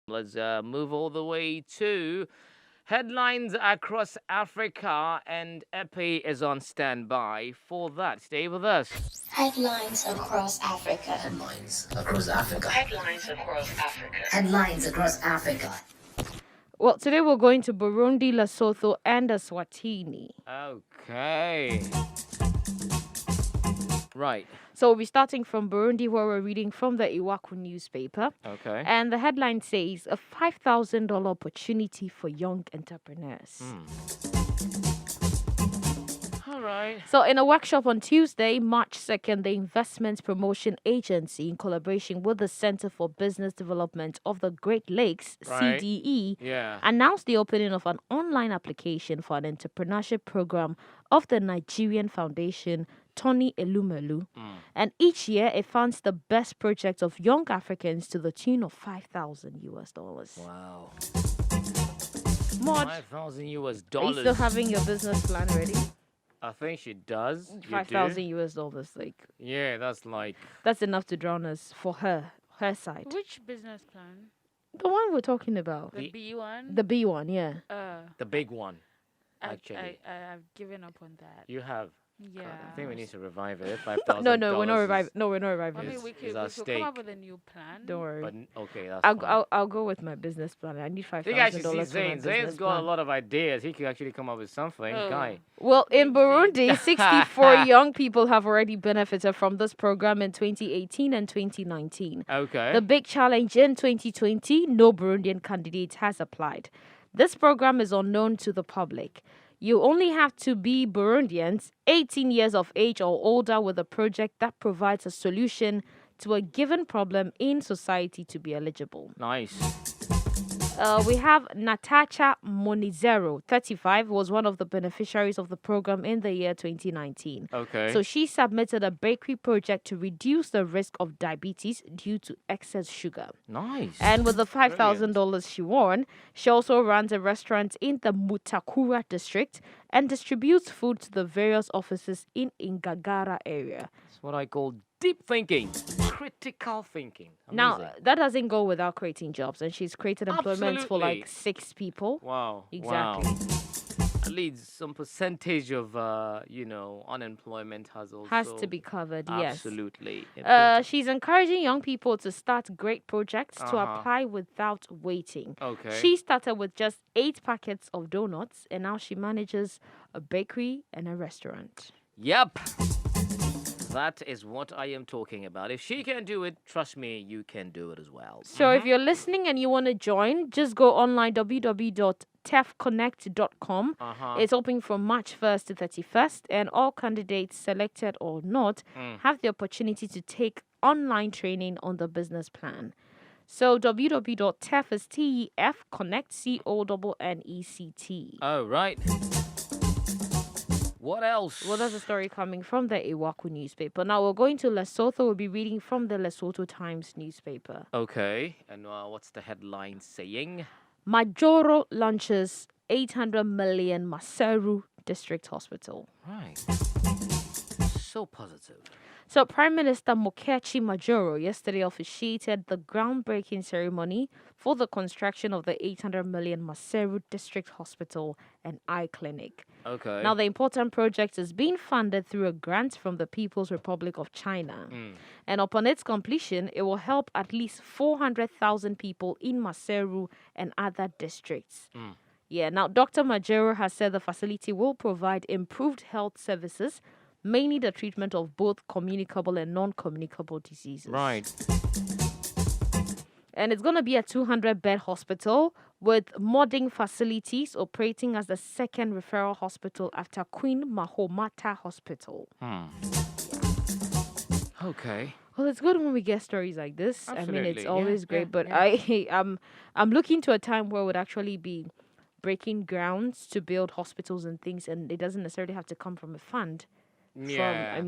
Let's move all the way to headlines across Africa, and Epi is on standby for that. Stay with us. Headlines across Africa. Headlines across Africa. Headlines across Africa. Headlines across Africa. Well, today we're going to Burundi, Lesotho, and Eswatini. Okay. Right. So we'll be starting from Burundi, where we're reading from the Iwaku newspaper. Okay. And the headline says, a $5,000 opportunity for young entrepreneurs. All right. So in a workshop on Tuesday, March 2nd, the Investment Promotion Agency, in collaboration with the Center for Business Development of the Great Lakes, Right. CDE, Yeah. announced the opening of an online application for an entrepreneurship program of the Nigerian foundation, Tony Elumelu. And each year, it funds the best projects of young Africans to the tune of $5,000. Wow. Mod, 5,000 US are you dollars. still having your business plan ready? I think she does. You do? $5,000, like, Yeah, that's like. that's enough to drown us for her side. Which business plan? The one we're talking about. The B one? The B one, yeah. The big one. I, Actually. I've given up on that. You have. Yeah. I think we need to revive it. $5,000. No, we're not reviving. No, we're not I reviving. mean, is- we is could, our we could stake. come up with a new plan. Don't worry. But okay, that's I'll, fine. I'll go with my business plan. I need I think I should see $5,000 for my Zayn. business Zayn's got plan. a lot of ideas. He could actually come up with something. Oh. Guy. Well, in Big Burundi, 64 young people have already benefited from this program in 2018 and 2019. Okay. The big challenge in 2020, no Burundian candidate has applied. This program is unknown to the public. You only have to be Burundians, 18 years of age or older, with a project that provides a solution to a given problem in society to be eligible. Nice. We have Natacha Monizero, 35, was one of the beneficiaries of the program in the year 2019. Okay. So she submitted a bakery project to reduce the risk of diabetes due to excess sugar. Nice. And with the $5,000 she won, she also runs a restaurant in the Mutakura district and distributes food to the various offices in Ingagara area. That's what I call deep thinking, critical thinking. Now, Amazing. that doesn't go without creating jobs, and she's created employment for like Absolutely. 6 people. Wow. Exactly. Wow. At least some percentage of, unemployment has also Has to be covered, yes. absolutely. important. She's encouraging young people to start great projects to Uh-huh. apply without waiting. Okay. She started with just 8 packets of donuts, and now she manages a bakery and a restaurant. Yep. That is what I am talking about. If she can do it, trust me, you can do it as well. So if you're listening and you want to join, just go online www.tefconnect.com. Uh-huh. It's open from March 1st to 31st, and all candidates, selected or not, have the opportunity to take online training on the business plan. So www.tef is TEF Connect CONNECT. Oh, right. What else? Well, that's a story coming from the Iwaku newspaper. Now we're going to Lesotho. We'll be reading from the Lesotho Times newspaper. Okay. And what's the headline saying? Majoro launches 800 million Maseru District Hospital. Right. So positive. So Prime Minister Mokechi Majoro yesterday officiated the groundbreaking ceremony for the construction of the 800 million Maseru District Hospital and Eye Clinic. Okay. Now, the important project is being funded through a grant from the People's Republic of China. And upon its completion, it will help at least 400,000 people in Maseru and other districts. Yeah, now Dr. Majoro has said the facility will provide improved health services, mainly the treatment of both communicable and non-communicable diseases. Right. And it's going to be a 200-bed hospital with modern facilities operating as the second referral hospital after Queen Mahomata Hospital. Okay. Well, it's good when we get stories like this. I mean, it's Absolutely. always Yeah, great. yeah, But yeah. I'm looking to a time where it would actually be breaking grounds to build hospitals and things, and it doesn't necessarily have to come from a fund. Yeah.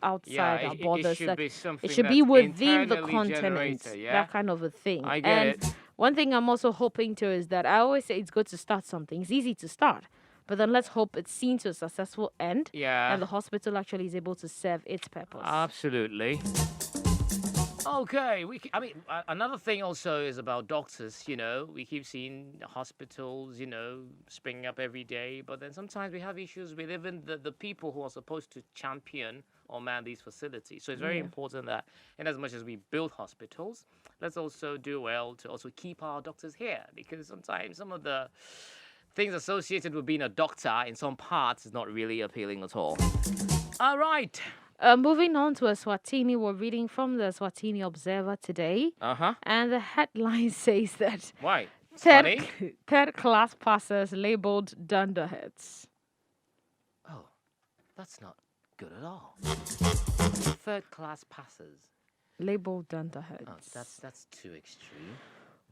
Outside our borders. It should Like, be something it should be that's within the internally continent, generated, yeah? that kind of a thing. I get and it. one thing I'm also hoping to is that I always say it's good to start something. It's easy to start, but then let's hope it's seen to a successful end, Yeah. and the hospital actually is able to serve its purpose. Absolutely. Okay, I mean, another thing also is about doctors. We keep seeing hospitals, springing up every day, but then sometimes we have issues with even the people who are supposed to champion or man these facilities. So it's very important that, in as much as we build hospitals, let's also do well to also keep our doctors here, because sometimes some of the things associated with being a doctor in some parts is not really appealing at all. All right. Moving on to Eswatini, we're reading from the Eswatini Observer today. Uh-huh. And the headline says that Why? It's funny. third class passers labeled dunderheads. Oh, that's not good at all. Third class passers. Labeled dunderheads. Oh, that's too extreme.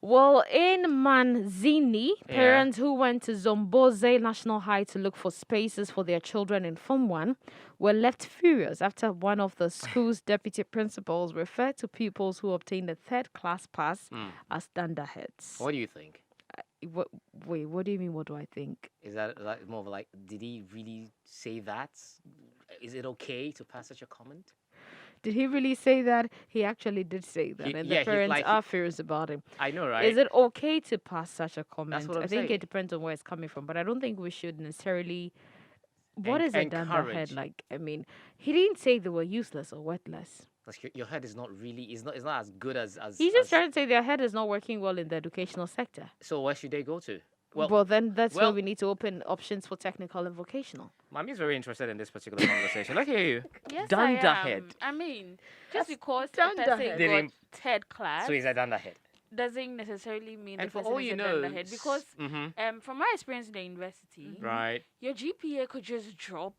Well, in Manzini, parents who went to Zomboze National High to look for spaces for their children in Form 1 were left furious after one of the school's deputy principals referred to pupils who obtained a third-class pass as dunderheads. What do you think? Wait, what do you mean, what do I think? Is that like more of like, did he really say that? Is it okay to pass such a comment? Did he really say that? He actually did say that, and the parents are furious about him. I know, right? Is it okay to pass such a comment? That's what I'm I think saying. it depends on where it's coming from, but I don't think we should necessarily. What is a dunderhead like? I mean, he didn't say they were useless or worthless. Your head is not really. It's not as good as. He's just trying to say their head is not working well in the educational sector. So where should they go to? Well, then that's where we need to open options for technical and vocational. Mommy's very interested in this particular conversation. Look at you. Yes, Dunderhead. I mean, just because a dunderhead. person got third class So he's a dunderhead. doesn't necessarily mean And the for person all is you a know, dunderhead. Because from my experience in the university, Right. your GPA could just drop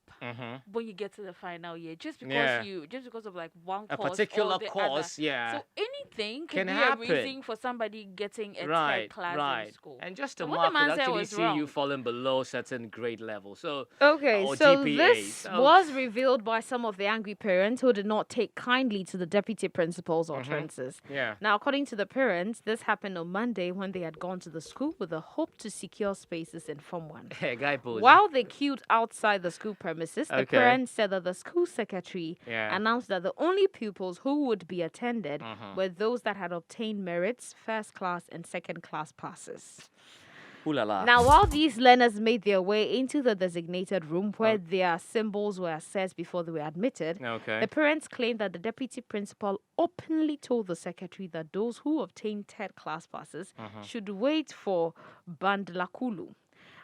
when you get to the final year, just because of like one A course particular or the course, other. yeah. So anything Can can be happen. a reason for somebody getting a Right, third class right. in school. And just to So what mark the man it, said actually was see wrong. you falling below certain grade level. So Okay, or so GPA. this So- was revealed by some of the angry parents who did not take kindly to the deputy principal's utterances. Yeah. Now, according to the parents, this happened on Monday when they had gone to the school with the hope to secure spaces in Form 1. Guy pose. While they queued outside the school premises, the Okay. parents said that the school secretary Yeah. announced that the only pupils who would be attended were those that had obtained merits, first class and second class passes. Ooh la la. Now, while these learners made their way into the designated room where their symbols were assessed before they were admitted, Okay. the parents claimed that the deputy principal openly told the secretary that those who obtained third-class passes should wait for Bandlakulu.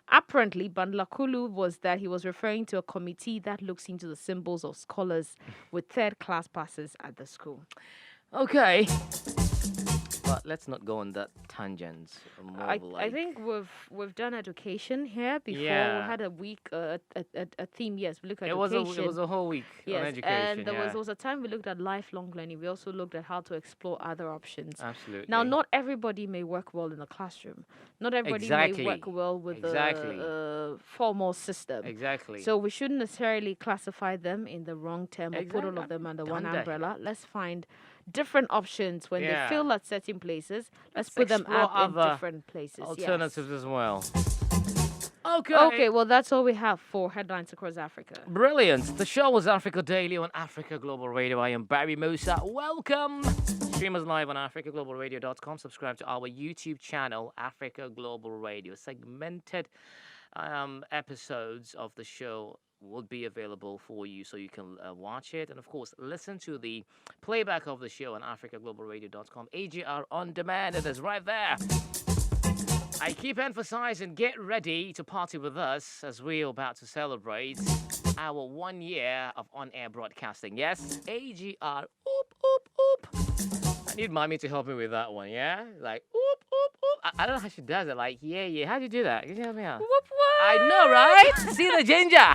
Apparently, Bandlakulu was that he was referring to a committee that looks into the symbols of scholars with third-class passes at the school. Okay. But let's not go on that tangent. More I of like, think we've done education here before. Yeah. We had a week, a theme. Yes, we looked at it was education. a whole week on Yes, education. and there yeah. was a time we looked at lifelong learning. We also looked at how to explore other options. Absolutely. Now, not everybody may work well in the classroom. Not everybody Exactly. may work well with Exactly. the formal system. Exactly. So we shouldn't necessarily classify them in the wrong term or put all of them under one Dunderhead. umbrella. Let's find different options when Yeah. they fail at certain places. Let's Let's put them explore up in other different places. Yes. alternatives as well. Okay. Okay, well, that's all we have for Headlines Across Africa. Brilliant. The show was Africa Daily on Africa Global Radio. I am Barry Musa. Welcome. Stream us live on africaglobalradio.com. Subscribe to our YouTube channel, Africa Global Radio. Segmented episodes of the show will be available for you so you can watch it. And of course, listen to the playback of the show on africaglobalradio.com. AGR on demand. It is right there. I keep emphasizing, get ready to party with us as we're about to celebrate our 1 year of on-air broadcasting. Yes, AGR, oop, oop, oop. I need mommy to help me with that one, yeah? Like, oop, oop, oop. I don't know how she does it. Like, yeah. How do you do that? Can you help me out? Whoop, whoop. I know, right? See the ginger.